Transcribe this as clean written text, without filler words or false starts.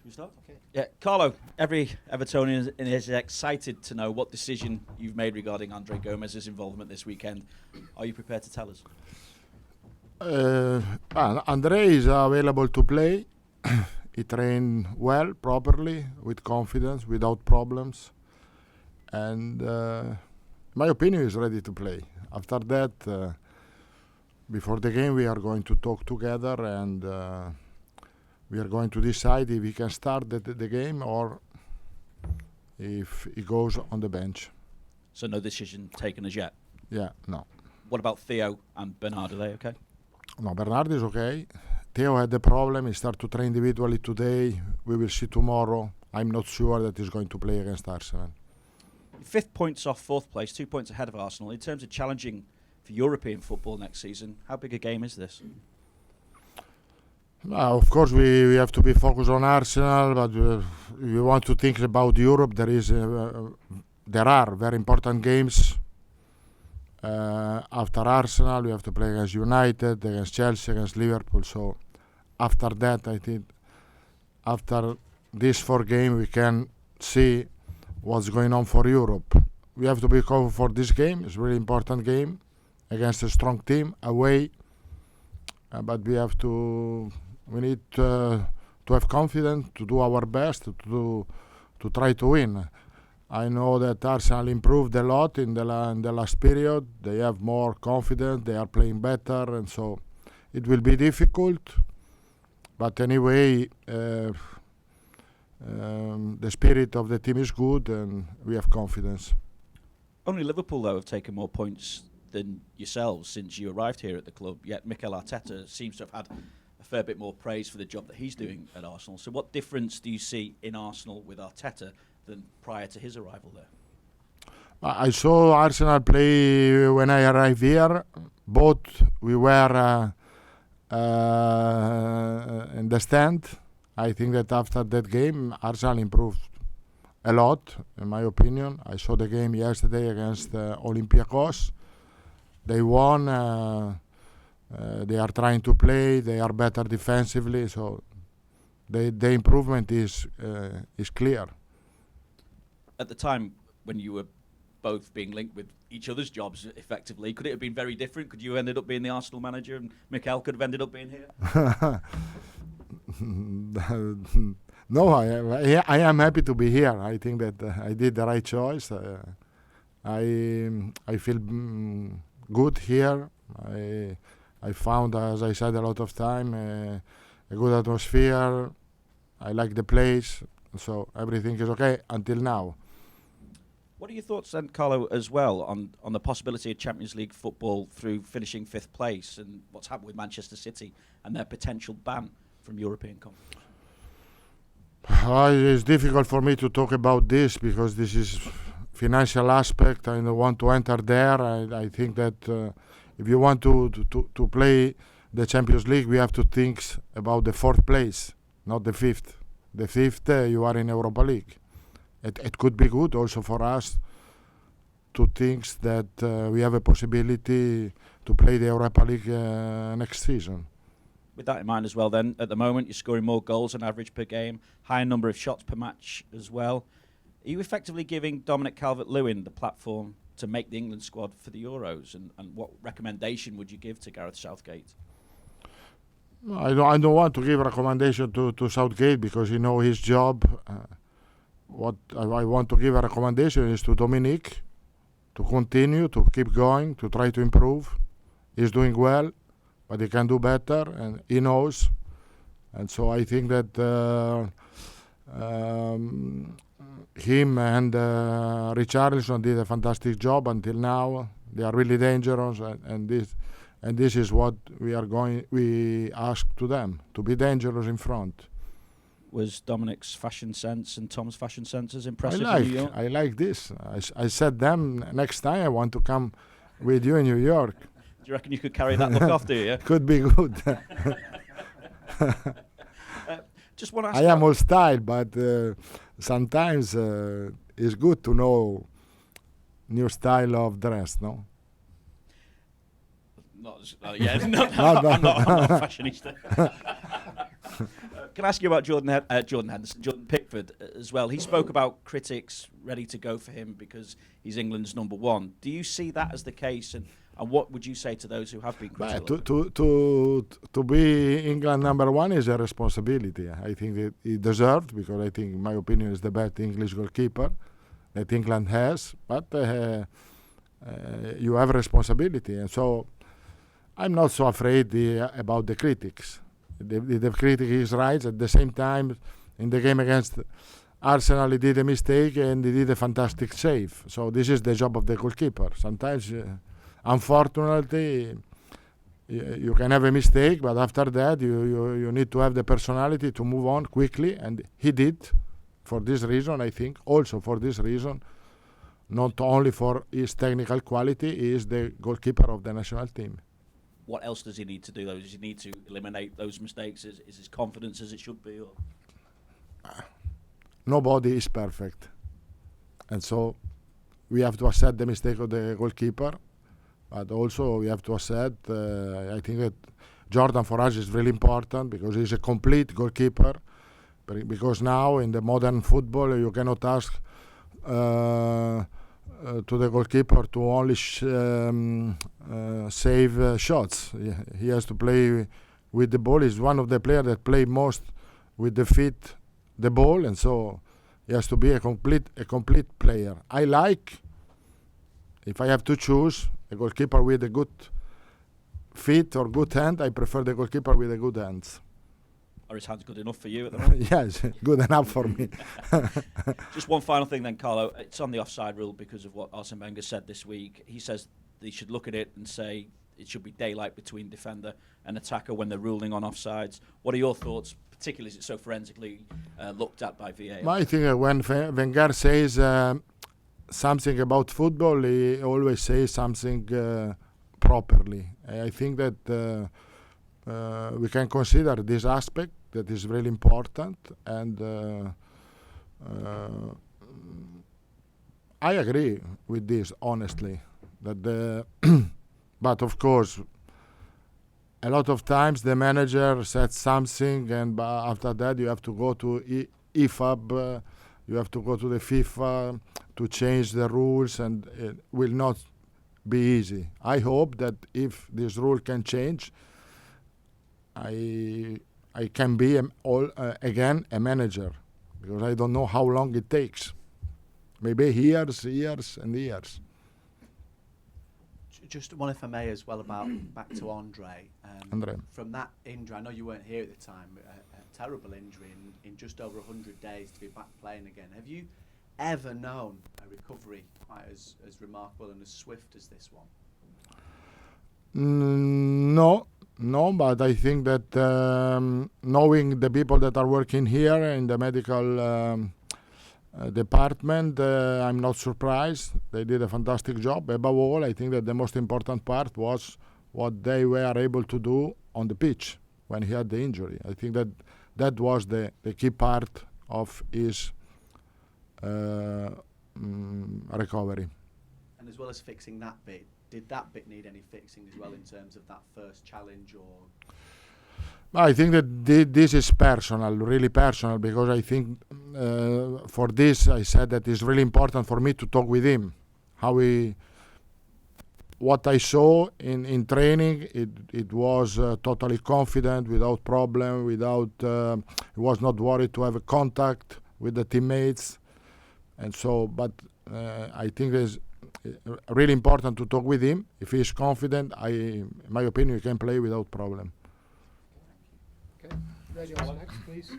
Should we start? Okay. Yeah, Carlo, every Evertonian is excited to know what decision you've made regarding Andre Gomes' involvement this weekend. Are you prepared to tell us? Andre is available to play. He trained well, properly, with confidence, without problems. And my opinion is ready to play. After that, before the game, we are going to talk together and we are going to decide if he can start the game or if he goes on the bench. So no decision taken as yet? Yeah, no. What about Theo and Bernard? Are they okay? No, Bernard is okay. Theo had the problem. He started to train individually today. We will see tomorrow. I'm not sure that he's going to play against Arsenal. 5th points off 4th place, 2 points ahead of Arsenal. In terms of challenging for European football next season, how big a game is this? Of course, we have to be focused on Arsenal, but if you want to think about Europe, there are very important games. After Arsenal, we have to play against United, against Chelsea, against Liverpool. So after that, I think after these 4 games, we can see what's going on for Europe. We have to be covered for this game. It's a really important game against a strong team away. But we need to have confidence, to do our best, to try to win. I know that Arsenal improved a lot in the last period. They have more confidence. They are playing better, and so it will be difficult. But anyway, the spirit of the team is good, and we have confidence. Only Liverpool, though, have taken more points than yourselves since you arrived here at the club. Yet Mikel Arteta seems to have had a fair bit more praise for the job that he's doing at Arsenal. So what difference do you see in Arsenal with Arteta than prior to his arrival there? I saw Arsenal play when I arrived here. Both we were in the stand. I think that after that game, Arsenal improved a lot, in my opinion. I saw the game yesterday against Olympiacos. They won. They are trying to play. They are better defensively. So the improvement is clear. At the time when you were both being linked with each other's jobs effectively, could it have been very different? Could you have ended up being the Arsenal manager and Mikel could have ended up being here? No, I am happy to be here. I think that I did the right choice. I feel good here. I found, as I said a lot of time, a good atmosphere. I like the place, so everything is okay until now. What are your thoughts then, Carlo, as well, on the possibility of Champions League football through finishing 5th place and what's happened with Manchester City and their potential ban from European competition? It's difficult for me to talk about this because this is financial aspect. I don't want to enter there. I think that if you want to play the Champions League, we have to think about the 4th place, not the 5th. The 5th, you are in Europa League. It could be good also for us to think that we have a possibility to play the Europa League next season. With that in mind as well then, at the moment you're scoring more goals on average per game, higher number of shots per match as well. Are you effectively giving Dominic CalvertLewin the platform to make the England squad for the Euros? And what recommendation would you give to Gareth Southgate? I don't want to give a recommendation to Southgate because he knows his job. What I want to give a recommendation is to Dominic to continue, to keep going, to try to improve. He's doing well, but he can do better, and he knows. And so I think that him and Richarlison did a fantastic job until now. They are really dangerous, and this is what we ask to them, to be dangerous in front. Was Dominic's fashion sense and Tom's fashion sense as impressive in New York? I like this. I said them next time I want to come with you in New York. Do you reckon you could carry that look off, do you? Could be good. Just want to ask. I am all style, but sometimes it's good to know new style of dress, no? I'm not a fashionista. Can I ask you about Jordan Pickford as well? He spoke about critics ready to go for him because he's England's number one. Do you see that as the case? And what would you say to those who have been critical? To be England number one is a responsibility. I think that he deserved, because I think, in my opinion, is the best English goalkeeper that England has. But you have a responsibility, and so I'm not so afraid about the critics. The critic is right. At the same time, in the game against Arsenal, he did a mistake and he did a fantastic save. So this is the job of the goalkeeper. Sometimes, unfortunately, you can have a mistake, but after that, you need to have the personality to move on quickly, and he did. For this reason, I think, also for this reason, not only for his technical quality, he is the goalkeeper of the national team. What else does he need to do, though? Does he need to eliminate those mistakes? Is his confidence as it should be? Or? Nobody is perfect. And so we have to accept the mistake of the goalkeeper. But also we have to accept, I think that Jordan for us is really important because he's a complete goalkeeper. Because now in the modern football, you cannot ask to the goalkeeper to only save shots. He has to play with the ball. He's one of the players that play most with the feet, the ball, and so he has to be a complete player. I like, if I have to choose, a goalkeeper with a good feet or good hand. I prefer the goalkeeper with a good hands. Are his hands good enough for you at the moment? Yes, good enough for me. Just one final thing then, Carlo. It's on the offside rule because of what Arsene Wenger said this week. He says they should look at it and say it should be daylight between defender and attacker when they're ruling on offsides. What are your thoughts, particularly as it's so forensically looked at by VAR? I think when Wenger says something about football, he always says something properly. I think that we can consider this aspect that is really important, and I agree with this, honestly. That but of course, a lot of times the manager said something, and after that you have to go to IFAB, you have to go to the FIFA to change the rules, and it will not be easy. I hope that if this rule can change, I can be again a manager, because I don't know how long it takes. Maybe years and years. Just one, if I may, as well, about back to Andre. Andre. From that injury, I know you weren't here at the time, a terrible injury in just over 100 days to be back playing again. Have you ever known a recovery quite as remarkable and as swift as this one? No, but I think that knowing the people that are working here in the medical department, I'm not surprised. They did a fantastic job. Above all, I think that the most important part was what they were able to do on the pitch when he had the injury. I think that was the key part of his recovery. And as well as fixing that bit, did that bit need any fixing as well in terms of that first challenge? Or I think that this is personal, really personal, because I think for this I said that it's really important for me to talk with him. What I saw in training, it was totally confident, without problem, he was not worried to have a contact with the teammates, and so. But I think it's really important to talk with him. If he is confident, in my opinion, he can play without problem. Okay, ready on next, please.